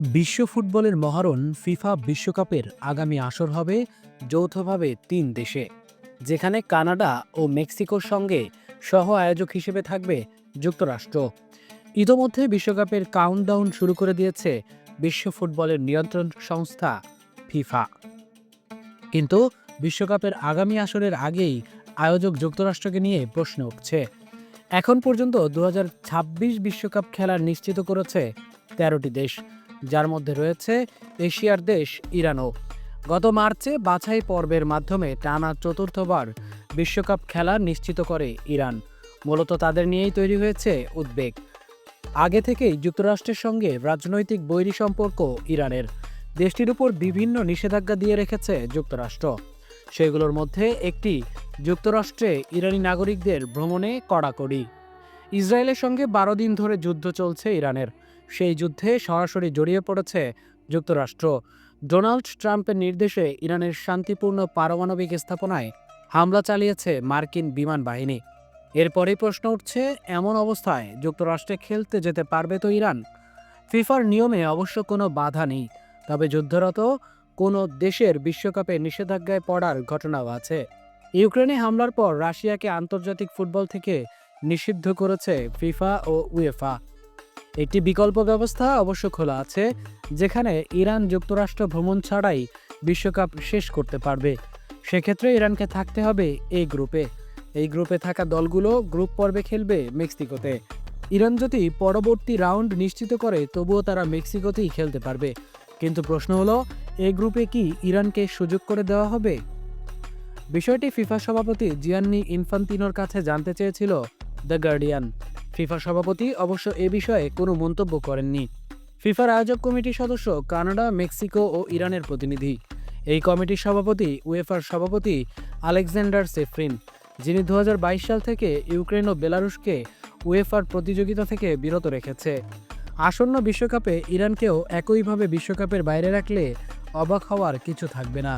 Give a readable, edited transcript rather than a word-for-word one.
বিশ্ব ফুটবলের মহারণ ফিফা বিশ্বকাপের আগামী আসর হবে যৌথভাবে ৩ দেশে, যেখানে কানাডা ও মেক্সিকোর সঙ্গে সহ আয়োজক হিসেবে থাকবে যুক্তরাষ্ট্র। ইতোমধ্যে বিশ্বকাপের কাউন্টডাউন শুরু করে দিয়েছে বিশ্ব ফুটবলের নিয়ন্ত্রণ সংস্থা ফিফা। কিন্তু বিশ্বকাপের আগামী আসরের আগেই আয়োজক যুক্তরাষ্ট্রকে নিয়ে প্রশ্ন উঠছে। এখন পর্যন্ত ২০২৬ বিশ্বকাপ খেলার নিশ্চিত করেছে ১৩টি দেশ, যার মধ্যে রয়েছে এশিয়ার দেশ ইরানও। গত মার্চে বাছাই পর্বের মাধ্যমে টানা চতুর্থবার বিশ্বকাপ খেলা নিশ্চিত করে ইরান। মূলত তাদের নিয়েই তৈরি হয়েছে উদ্বেগ। আগে থেকেই যুক্তরাষ্ট্রের সঙ্গে রাজনৈতিক বৈরী সম্পর্ক ইরানের। দেশটির উপর বিভিন্ন নিষেধাজ্ঞা দিয়ে রেখেছে যুক্তরাষ্ট্র। সেগুলোর মধ্যে একটি যুক্তরাষ্ট্রে ইরানি নাগরিকদের ভ্রমণে কড়াকড়ি। ইসরায়েলের সঙ্গে ১২ দিন ধরে যুদ্ধ চলছে ইরানের। সেই যুদ্ধে সরাসরি জড়িয়ে পড়েছে যুক্তরাষ্ট্র। ডোনাল্ড ট্রাম্পের নির্দেশে ইরানের শান্তিপূর্ণ পারমাণবিক স্থাপনায় হামলা চালিয়েছে মার্কিন বিমান বাহিনী। এরপরেই প্রশ্ন উঠছে, এমন অবস্থায় যুক্তরাষ্ট্রে খেলতে যেতে পারবে তো ইরান? ফিফার নিয়মে অবশ্য কোনো বাধা নেই, তবে যুদ্ধরত কোনো দেশের বিশ্বকাপে নিষেধাজ্ঞায় পড়ার ঘটনাও আছে। ইউক্রেনে হামলার পর রাশিয়াকে আন্তর্জাতিক ফুটবল থেকে নিষিদ্ধ করেছে ফিফা ও উয়েফা। একটি বিকল্প ব্যবস্থা অবশ্য খোলা আছে, যেখানে ইরান যুক্তরাষ্ট্র ভ্রমণ ছাড়াই বিশ্বকাপ শেষ করতে পারবে। সেক্ষেত্রে ইরানকে থাকতে হবে এই গ্রুপে। এই গ্রুপে থাকা দলগুলো গ্রুপ পর্বে খেলবে মেক্সিকোতে। ইরান যদি পরবর্তী রাউন্ড নিশ্চিত করে, তবুও তারা মেক্সিকোতেই খেলতে পারবে। কিন্তু প্রশ্ন হলো, এই গ্রুপে কি ইরানকে সুযোগ করে দেওয়া হবে? বিষয়টি ফিফা সভাপতি জিয়ান্নি ইনফান্তিনোর কাছে জানতে চেয়েছিল দ্য গার্ডিয়ান। ফিফা সভাপতি অবশ্য এ বিষয়ে কোনো মন্তব্য করেননি। ফিফার আয়োজক কমিটির সদস্য কানাডা, মেক্সিকো ও ইরানের প্রতিনিধি। এই কমিটির সভাপতি উয়েফার সভাপতি আলেকজান্ডার সেফরিন, যিনি ২০২২ সাল থেকে ইউক্রেন ও বেলারুশকে উয়েফার প্রতিযোগিতা থেকে বিরত রেখেছে। আসন্ন বিশ্বকাপে ইরানকেও একইভাবে বিশ্বকাপের বাইরে রাখলে অবাক হওয়ার কিছু থাকবে না।